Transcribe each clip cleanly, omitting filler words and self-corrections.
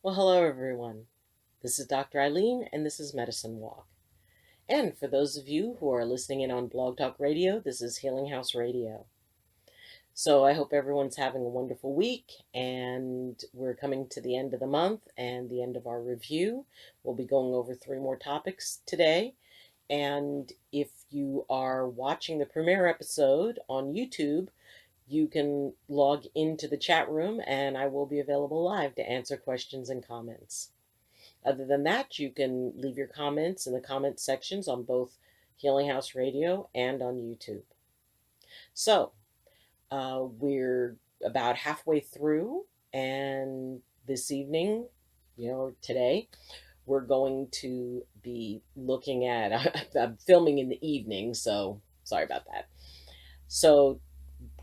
Well, hello everyone. This is Dr. Ayleen, and this is Medicine Walk. And for those of you who are listening in on Blog Talk Radio, this is Healing House Radio. So I hope everyone's having a wonderful week, and we're coming to the end of the month and the end of our review. We'll be going over 3 more topics today. And if you are watching the premiere episode on YouTube, you can log into the chat room and I will be available live to answer questions and comments. Other than that, you can leave your comments in the comment sections on both Healing House Radio and on YouTube. So, we're about halfway through, and this evening, today, we're going to be looking at, I'm filming in the evening, so sorry about that. So,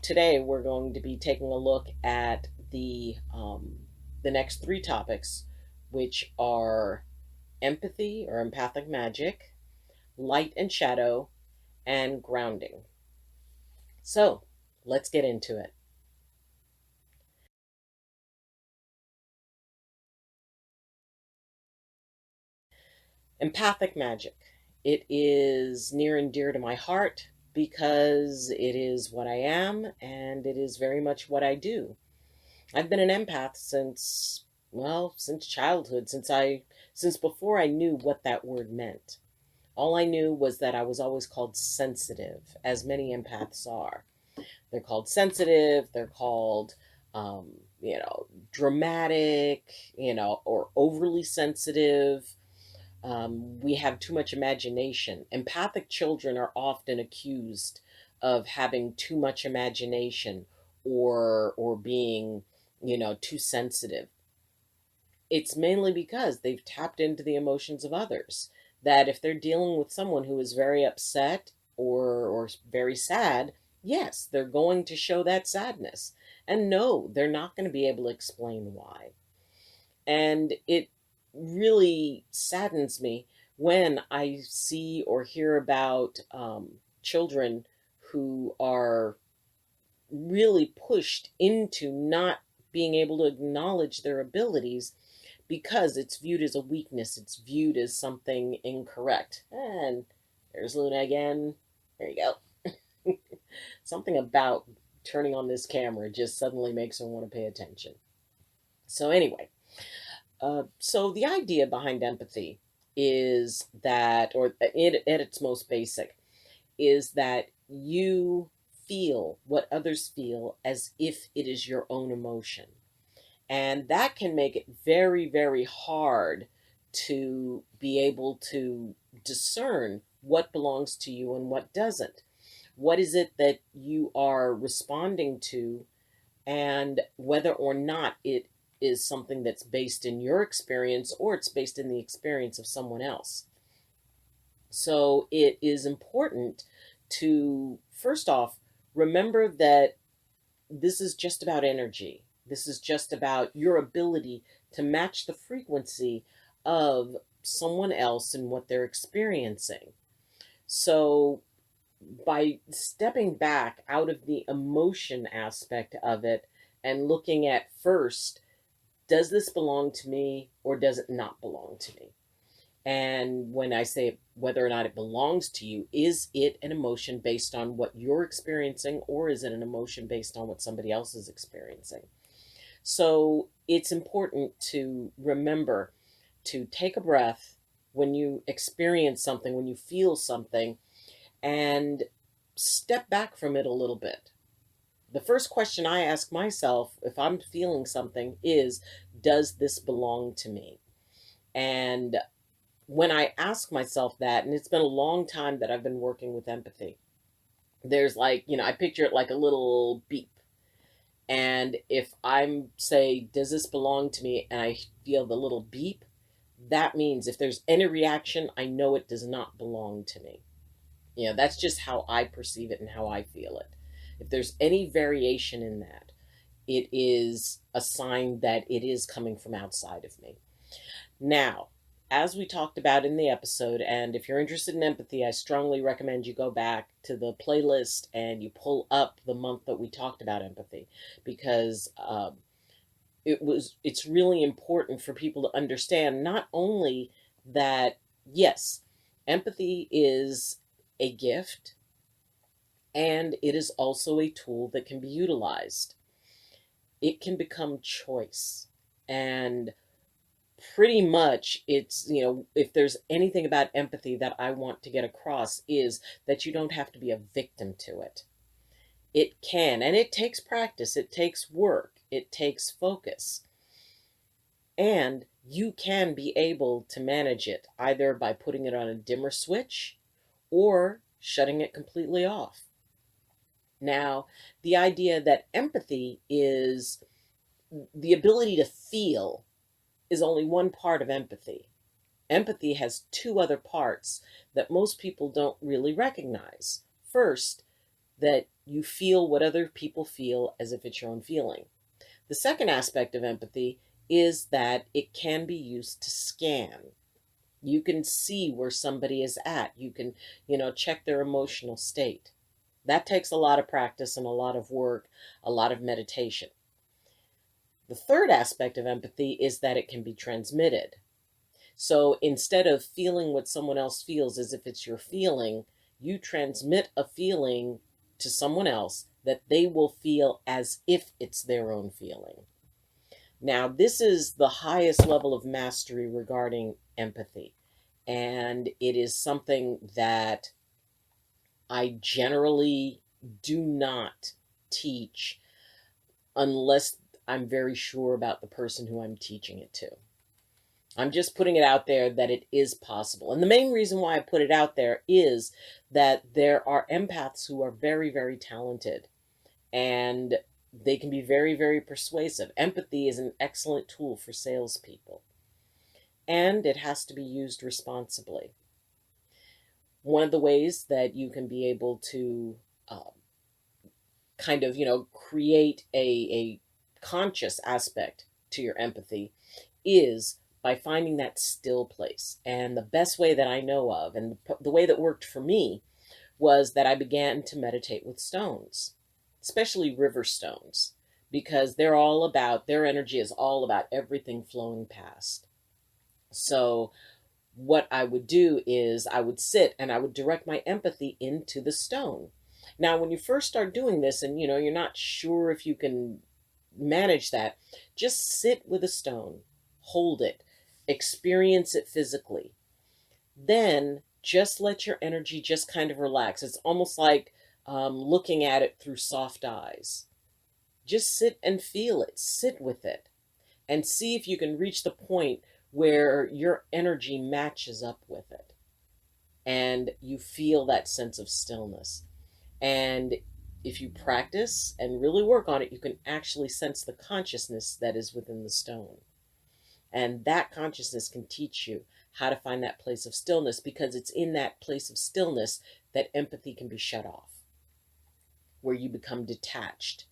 today we're going to be taking a look at the next 3 topics, which are empathy or empathic magic, light and shadow, and grounding. So let's get into it. Empathic magic. It is near and dear to my heart because it is what I am and it is very much what I do. I've been an empath since childhood, since before I knew what that word meant. All I knew was that I was always called sensitive, as many empaths are. They're called sensitive, they're called, dramatic, or overly sensitive. We have too much imagination. Empathic children are often accused of having too much imagination or being, too sensitive. It's mainly because they've tapped into the emotions of others. That if they're dealing with someone who is very upset or very sad, yes, they're going to show that sadness. And no, they're not going to be able to explain why. And it really saddens me when I see or hear about children who are really pushed into not being able to acknowledge their abilities because it's viewed as a weakness. It's viewed as something incorrect. And there's Luna again. There you go. Something about turning on this camera just suddenly makes her want to pay attention. So anyway, so the idea behind empathy is that, or it, at its most basic, is that you feel what others feel as if it is your own emotion. And that can make it very, very hard to be able to discern what belongs to you and what doesn't. What is it that you are responding to, and whether or not it is something that's based in your experience or it's based in the experience of someone else. So it is important to, first off, remember that this is just about energy. This is just about your ability to match the frequency of someone else and what they're experiencing. So by stepping back out of the emotion aspect of it and looking at first, does this belong to me or does it not belong to me? And when I say whether or not it belongs to you, is it an emotion based on what you're experiencing, or is it an emotion based on what somebody else is experiencing? So it's important to remember to take a breath when you experience something, when you feel something, and step back from it a little bit. The first question I ask myself if I'm feeling something is, does this belong to me? And when I ask myself that, and it's been a long time that I've been working with empathy, there's I picture it like a little beep. And if I'm say, does this belong to me? And I feel the little beep, that means if there's any reaction, I know it does not belong to me. That's just how I perceive it and how I feel it. If there's any variation in that, it is a sign that it is coming from outside of me. Now, as we talked about in the episode, and if you're interested in empathy, I strongly recommend you go back to the playlist and you pull up the month that we talked about empathy, because it's really important for people to understand not only that, yes, empathy is a gift, and it is also a tool that can be utilized. It can become choice. And pretty much it's, if there's anything about empathy that I want to get across, is that you don't have to be a victim to it. It can, and it takes practice, it takes work, it takes focus. And you can be able to manage it either by putting it on a dimmer switch or shutting it completely off. Now, the idea that empathy is the ability to feel is only one part of empathy. Empathy has two other parts that most people don't really recognize. First, that you feel what other people feel as if it's your own feeling. The second aspect of empathy is that it can be used to scan. You can see where somebody is at. You can, check their emotional state. That takes a lot of practice and a lot of work, a lot of meditation. The third aspect of empathy is that it can be transmitted. So instead of feeling what someone else feels as if it's your feeling, you transmit a feeling to someone else that they will feel as if it's their own feeling. Now, this is the highest level of mastery regarding empathy, and it is something that I generally do not teach unless I'm very sure about the person who I'm teaching it to. I'm just putting it out there that it is possible. And the main reason why I put it out there is that there are empaths who are very, very talented, and they can be very, very persuasive. Empathy is an excellent tool for salespeople, and it has to be used responsibly. One of the ways that you can be able to create a conscious aspect to your empathy is by finding that still place. And the best way that I know of, and the way that worked for me, was that I began to meditate with stones, especially river stones, because their energy is all about everything flowing past. So what I would do is I would sit and I would direct my empathy into the stone. Now, when you first start doing this and you're not sure if you can manage that, just sit with a stone, hold it, experience it physically. Then just let your energy just kind of relax. It's almost like looking at it through soft eyes. Just sit and feel it, sit with it, and see if you can reach the point where your energy matches up with it and you feel that sense of stillness. And if you practice and really work on it, you can actually sense the consciousness that is within the stone. And that consciousness can teach you how to find that place of stillness, because it's in that place of stillness that empathy can be shut off, where you become detached.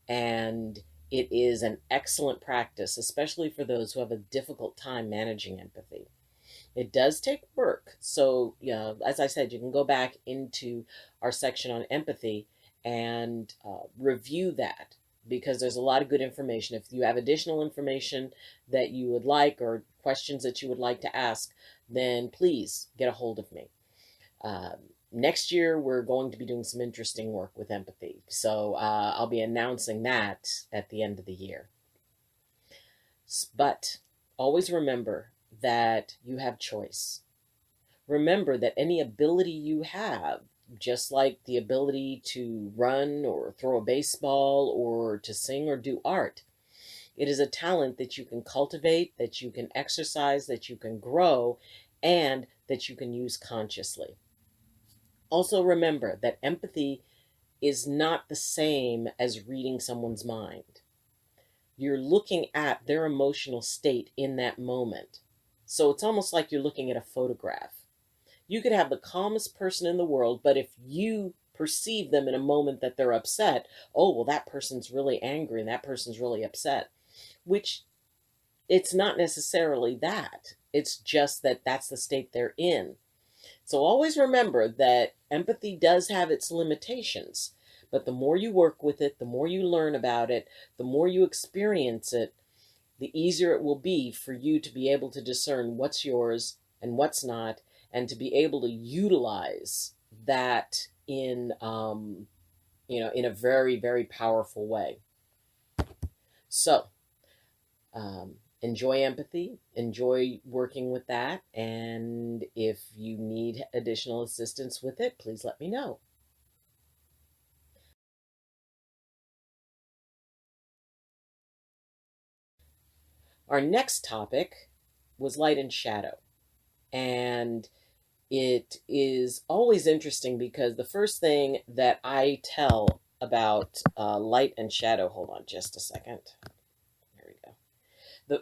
And it is an excellent practice, especially for those who have a difficult time managing empathy. It does take work. So, as I said, you can go back into our section on empathy and review that, because there's a lot of good information. If you have additional information that you would like, or questions that you would like to ask, then please get a hold of me. Next year, we're going to be doing some interesting work with empathy. So I'll be announcing that at the end of the year. But always remember that you have choice. Remember that any ability you have, just like the ability to run or throw a baseball or to sing or do art, it is a talent that you can cultivate, that you can exercise, that you can grow, and that you can use consciously. Also remember that empathy is not the same as reading someone's mind. You're looking at their emotional state in that moment. So it's almost like you're looking at a photograph. You could have the calmest person in the world, but if you perceive them in a moment that they're upset, oh, well, that person's really angry and that person's really upset, which it's not necessarily that. It's just that that's the state they're in. So always remember that empathy does have its limitations, but the more you work with it, the more you learn about it, the more you experience it, the easier it will be for you to be able to discern what's yours and what's not, and to be able to utilize that in in a very, very powerful way. So, enjoy empathy, enjoy working with that, and if you need additional assistance with it, please let me know. Our next topic was light and shadow. And it is always interesting because the first thing that I tell about light and shadow, hold on just a second. There we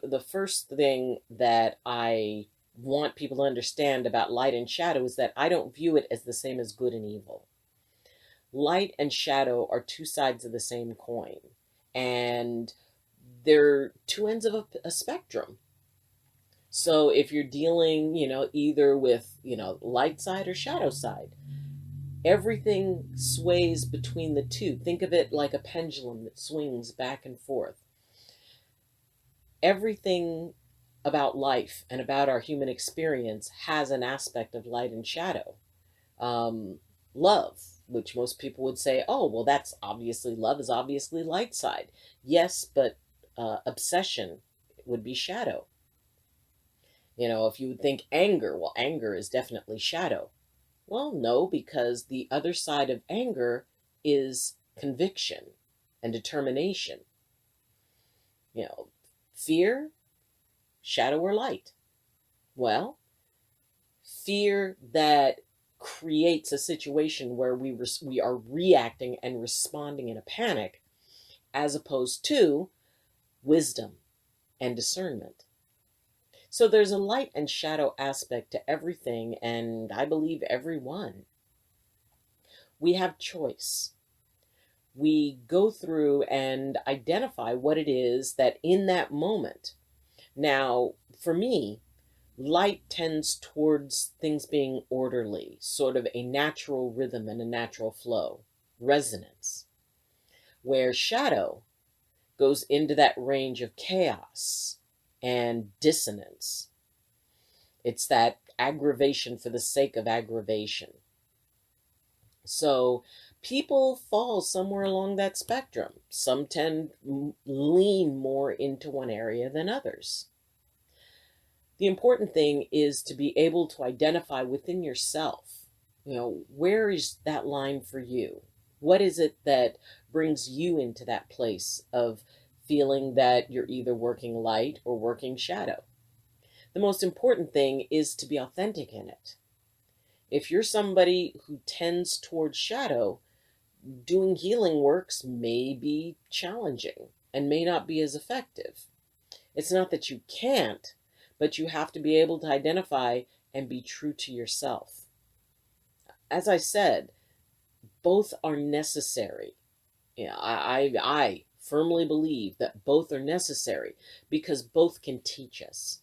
go. The first thing that I want people to understand about light and shadow is that I don't view it as the same as good and evil. Light and shadow are two sides of the same coin, and they're two ends of a spectrum. So if you're dealing, either with, light side or shadow side, everything sways between the two. Think of it like a pendulum that swings back and forth. Everything about life and about our human experience has an aspect of light and shadow. Love, which most people would say, oh, well, that's obviously, love is obviously light side. Yes, but obsession would be shadow. If you would think anger, well, anger is definitely shadow. Well, no, because the other side of anger is conviction and determination. Fear, shadow or light? Well, fear that creates a situation where we are reacting and responding in a panic, as opposed to wisdom and discernment. So there's a light and shadow aspect to everything, and I believe everyone. We have choice. We go through and identify what it is that in that moment. Now, for me, light tends towards things being orderly, sort of a natural rhythm and a natural flow, resonance, where shadow goes into that range of chaos and dissonance. It's that aggravation for the sake of aggravation. So people fall somewhere along that spectrum. Some tend to lean more into one area than others. The important thing is to be able to identify within yourself, where is that line for you? What is it that brings you into that place of feeling that you're either working light or working shadow? The most important thing is to be authentic in it. If you're somebody who tends towards shadow, doing healing works may be challenging and may not be as effective. It's not that you can't, but you have to be able to identify and be true to yourself. As I said, both are necessary. I firmly believe that both are necessary because both can teach us.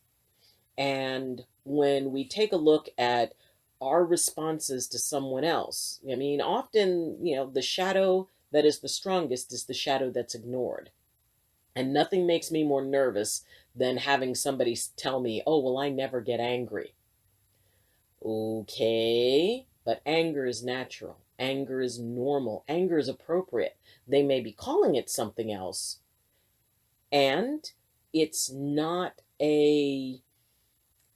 And when we take a look at our responses to someone else, often, the shadow that is the strongest is the shadow that's ignored. And nothing makes me more nervous than having somebody tell me, oh, well, I never get angry. Okay, but anger is natural. Anger is normal. Anger is appropriate. They may be calling it something else. And it's not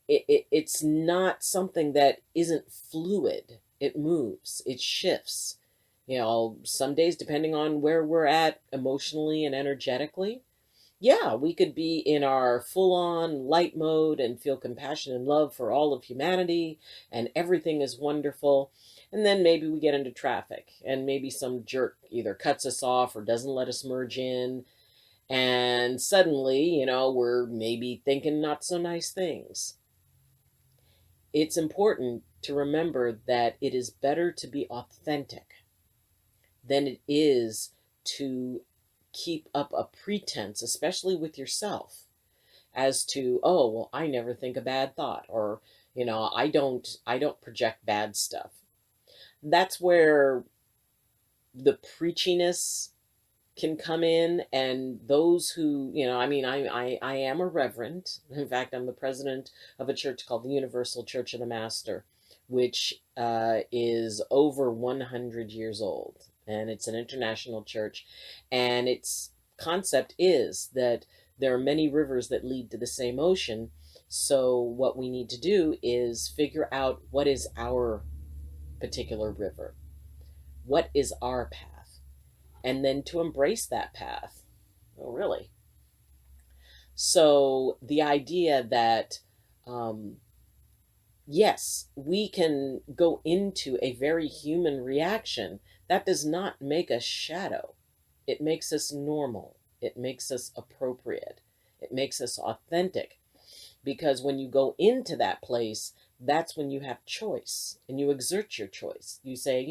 it's not something that isn't fluid. It moves, it shifts. Some days, depending on where we're at emotionally and energetically, yeah, we could be in our full-on light mode and feel compassion and love for all of humanity, and everything is wonderful. And then maybe we get into traffic, and maybe some jerk either cuts us off or doesn't let us merge in. And suddenly, we're maybe thinking not so nice things. It's important to remember that it is better to be authentic than it is to keep up a pretense, especially with yourself, as to, oh, well, I never think a bad thought, or, I don't project bad stuff. That's where the preachiness can come in, and those who, I mean, I am a reverend. In fact, I'm the president of a church called the Universal Church of the Master, which is over 100 years old. And it's an international church. And its concept is that there are many rivers that lead to the same ocean. So, what we need to do is figure out what is our particular river, what is our path, and then to embrace that path. Oh, really? So the idea that, um, yes, we can go into a very human reaction, that does not make us shadow. It makes us normal. It makes us appropriate. It makes us authentic. Because when you go into that place, that's when you have choice and you exert your choice. You say,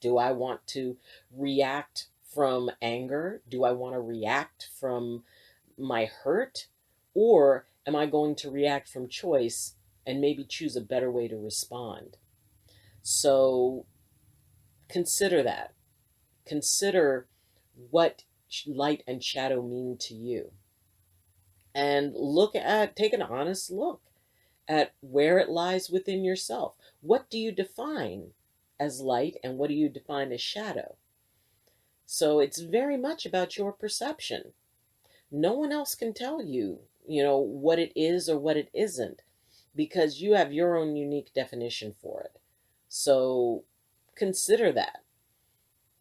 do I want to react from anger? Do I want to react from my hurt? Or am I going to react from choice and maybe choose a better way to respond? So consider that. Consider what light and shadow mean to you. And take an honest look at where it lies within yourself. What do you define as light and what do you define as shadow? So it's very much about your perception. No one else can tell you, what it is or what it isn't, because you have your own unique definition for it. So consider that.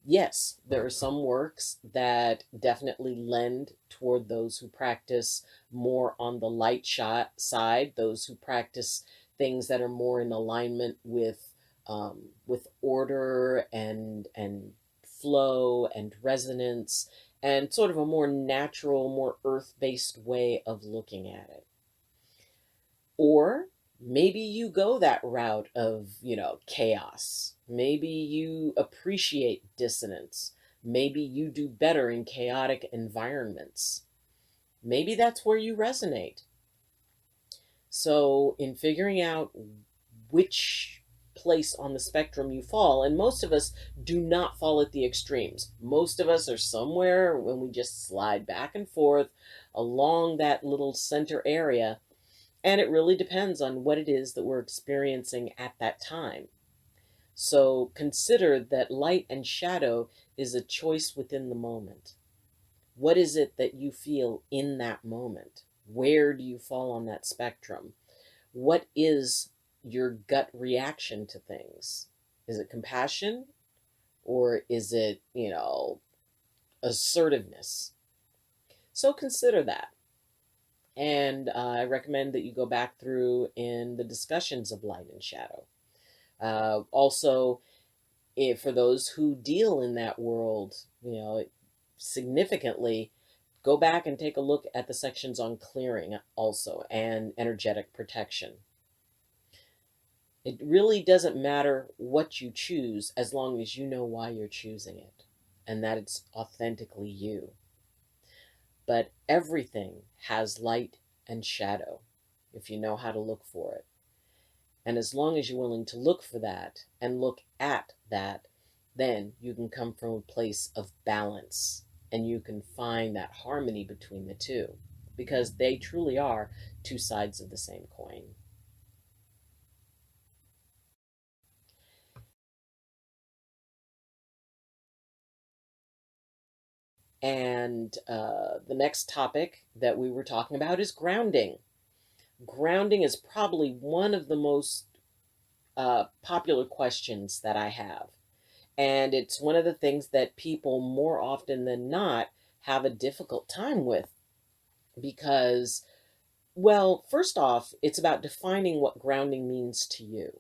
Yes, there are some works that definitely lend toward those who practice more on the light side, those who practice things that are more in alignment with order and flow and resonance, and sort of a more natural, more earth-based way of looking at it. Or maybe you go that route of, chaos. Maybe you appreciate dissonance. Maybe you do better in chaotic environments. Maybe that's where you resonate. So, in figuring out which place on the spectrum you fall, and most of us do not fall at the extremes. Most of us are somewhere when we just slide back and forth along that little center area. And it really depends on what it is that we're experiencing at that time. So consider that light and shadow is a choice within the moment. What is it that you feel in that moment? Where do you fall on that spectrum? What is your gut reaction to things? Is it compassion? Or is it, assertiveness? So consider that. And I recommend that you go back through in the discussions of light and shadow. Also, for those who deal in that world, significantly, go back and take a look at the sections on clearing also and energetic protection. It really doesn't matter what you choose as long as you know why you're choosing it and that it's authentically you. But everything has light and shadow if you know how to look for it. And as long as you're willing to look for that and look at that, then you can come from a place of balance and you can find that harmony between the two, because they truly are two sides of the same coin. And the next topic that we were talking about is grounding. Grounding is probably one of the most popular questions that I have. And it's one of the things that people more often than not have a difficult time with because, well, first off, it's about defining what grounding means to you.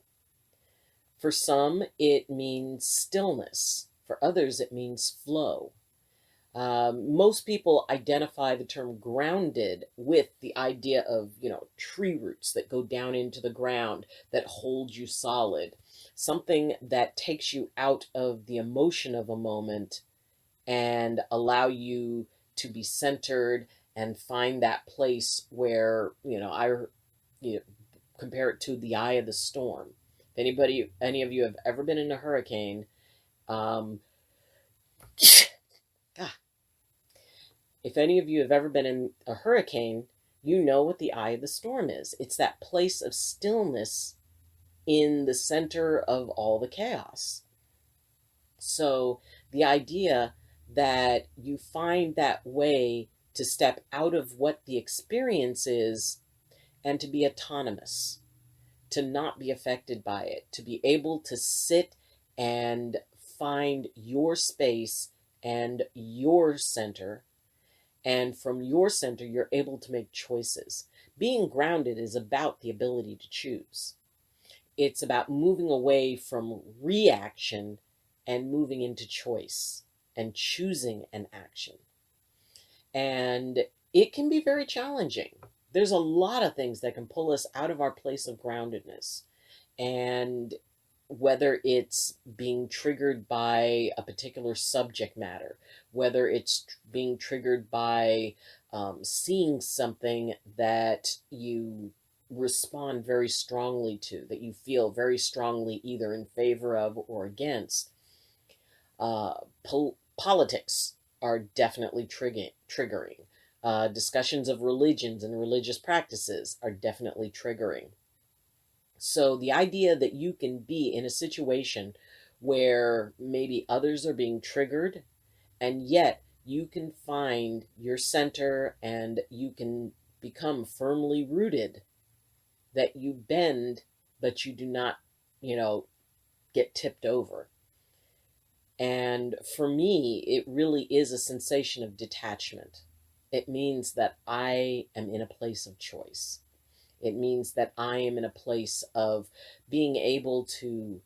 For some, it means stillness. For others, it means flow. Most people identify the term grounded with the idea of, tree roots that go down into the ground that hold you solid, something that takes you out of the emotion of a moment and allow you to be centered and find that place where, you know, compare it to the eye of the storm. If any of you have ever been in a hurricane, um, God, If any of you have ever been in a hurricane, you know what the eye of the storm is. It's that place of stillness in the center of all the chaos. So the idea that you find that way to step out of what the experience is and to be autonomous, to not be affected by it, to be able to sit and find your space and your center. And from your center, you're able to make choices. Being grounded is about the ability to choose. It's about moving away from reaction and moving into choice and choosing an action. And it can be very challenging. There's a lot of things that can pull us out of our place of groundedness. And whether it's being triggered by a particular subject matter, whether it's being triggered by seeing something that you respond very strongly to, that you feel very strongly either in favor of or against. Politics are definitely triggering. Discussions of religions and religious practices are definitely triggering. So the idea that you can be in a situation where maybe others are being triggered, and yet you can find your center and you can become firmly rooted, that you bend, but you do not, get tipped over. And for me, it really is a sensation of detachment. It means that I am in a place of choice. It means that I am in a place of being able to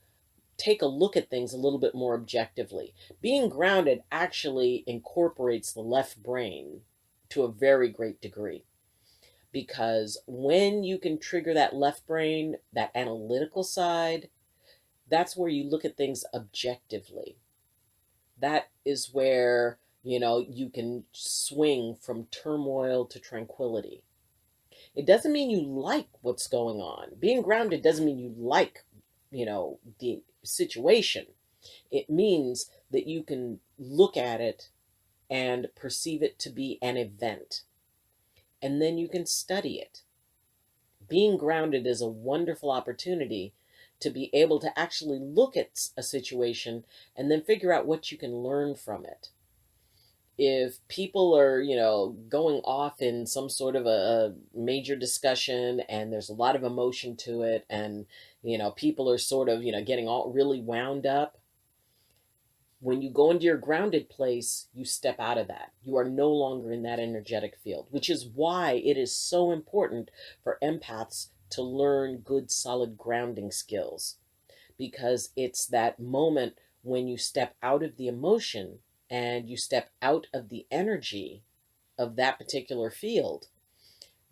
take a look at things a little bit more objectively. Being grounded actually incorporates the left brain to a very great degree. Because when you can trigger that left brain, that analytical side, that's where you look at things objectively. That is where, you can swing from turmoil to tranquility. It doesn't mean you like what's going on. Being grounded doesn't mean you like, the situation. It means that you can look at it and perceive it to be an event. And then you can study it. Being grounded is a wonderful opportunity to be able to actually look at a situation and then figure out what you can learn from it. If people are, going off in some sort of a major discussion and there's a lot of emotion to it, and, people are sort of, getting all really wound up, when you go into your grounded place, you step out of that. You are no longer in that energetic field, which is why it is so important for empaths to learn good, solid grounding skills, because it's that moment when you step out of the emotion and you step out of the energy of that particular field,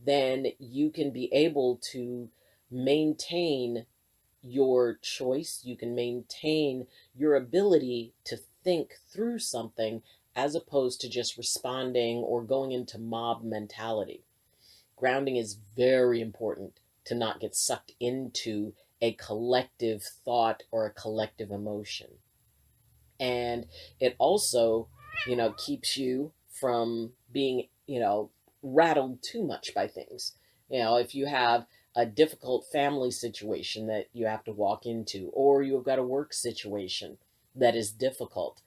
then you can be able to maintain your choice. You can maintain your ability to think through something as opposed to just responding or going into mob mentality. Grounding is very important to not get sucked into a collective thought or a collective emotion. And it also, keeps you from being, rattled too much by things. If you have a difficult family situation that you have to walk into, or you've got a work situation that is difficult,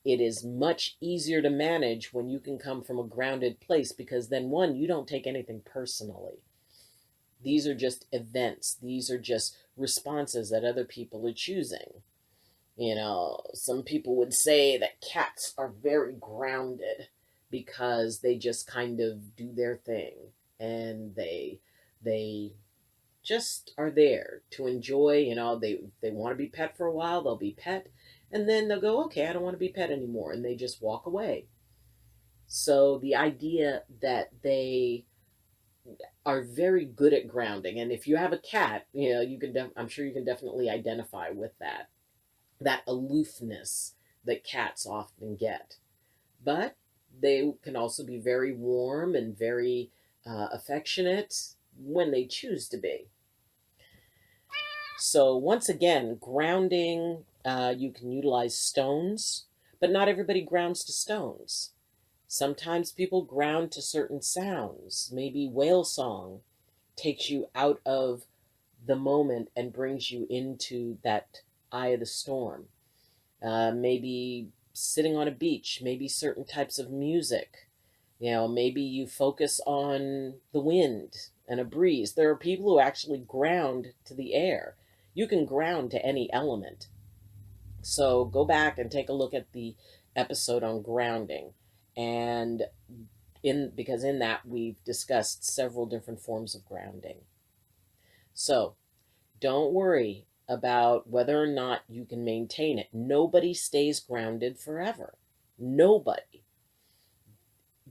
it is much easier to manage when you can come from a grounded place, because then, one, you don't take anything personally. These are just events. These are just responses that other people are choosing. Some people would say that cats are very grounded because they just kind of do their thing, and they just are there to enjoy. They want to be pet for a while, they'll be pet, and then they'll go, okay, I don't want to be pet anymore, and they just walk away. So the idea that they are very good at grounding, and if you have a cat, you can I'm sure you can definitely identify with that aloofness that cats often get. But they can also be very warm and very affectionate when they choose to be. So once again, grounding, you can utilize stones, but not everybody grounds to stones. Sometimes people ground to certain sounds. Maybe whale song takes you out of the moment and brings you into that eye of the storm. Maybe sitting on a beach, maybe certain types of music. Maybe you focus on the wind and a breeze. There are people who actually ground to the air. You can ground to any element. So go back and take a look at the episode on grounding. And because in that we've discussed several different forms of grounding. So don't worry about whether or not you can maintain it. Nobody stays grounded forever. Nobody.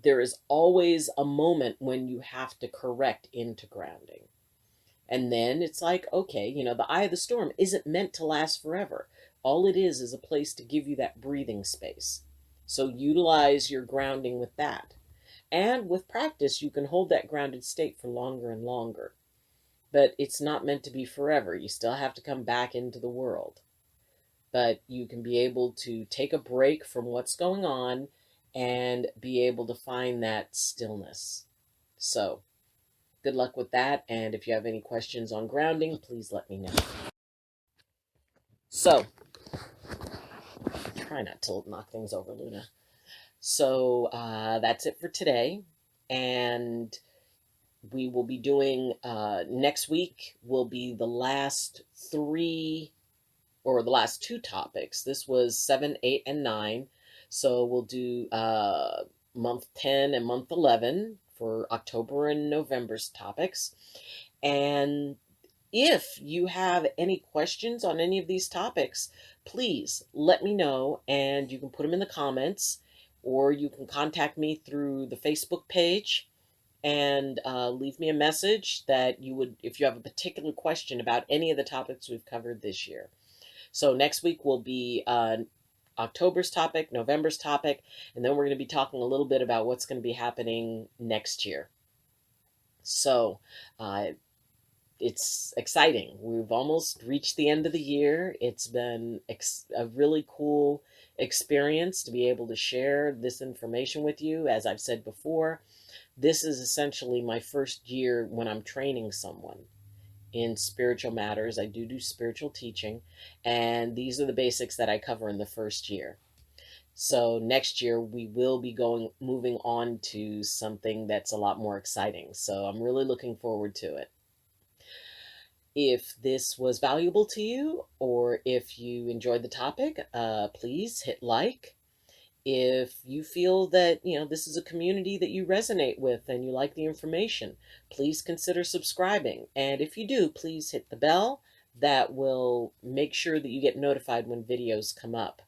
There is always a moment when you have to correct into grounding. And then it's like, okay, the eye of the storm isn't meant to last forever. All it is a place to give you that breathing space. So utilize your grounding with that. And with practice, you can hold that grounded state for longer and longer. But it's not meant to be forever. You still have to come back into the world. But you can be able to take a break from what's going on and be able to find that stillness. So, good luck with that. And if you have any questions on grounding, please let me know. So, try not to knock things over, Luna. So, that's it for today. And we will be doing, next week will be the last two topics. This was 7, 8, and 9. So we'll do month 10 and month 11 for October and November's topics. And if you have any questions on any of these topics, please let me know, and you can put them in the comments, or you can contact me through the Facebook page and leave me a message that if you have a particular question about any of the topics we've covered this year. So next week will be October's topic, November's topic, and then we're going to be talking a little bit about what's going to be happening next year. So it's exciting. We've almost reached the end of the year. It's been a really cool experience to be able to share this information with you. As I've said before, this is essentially my first year when I'm training someone in spiritual matters. I do spiritual teaching, and these are the basics that I cover in the first year. So next year we will be moving on to something that's a lot more exciting. So I'm really looking forward to it. If this was valuable to you, or if you enjoyed the topic, please hit like. If you feel that, this is a community that you resonate with and you like the information, please consider subscribing. And if you do, please hit the bell. That will make sure that you get notified when videos come up.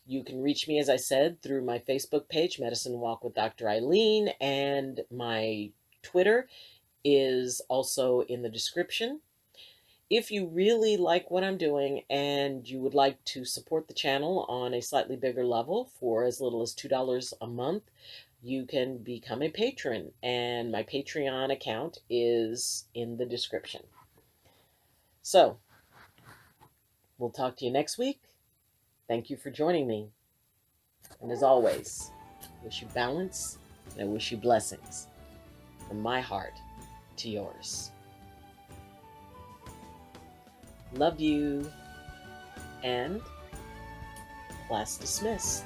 You can reach me, as I said, through my Facebook page, Medicine Walk with Dr. Ayleen, and my Twitter is also in the description. If you really like what I'm doing and you would like to support the channel on a slightly bigger level for as little as $2 a month, you can become a patron, and my Patreon account is in the description. So, we'll talk to you next week. Thank you for joining me. And as always, I wish you balance, and I wish you blessings from my heart to yours. Love you, and class dismissed.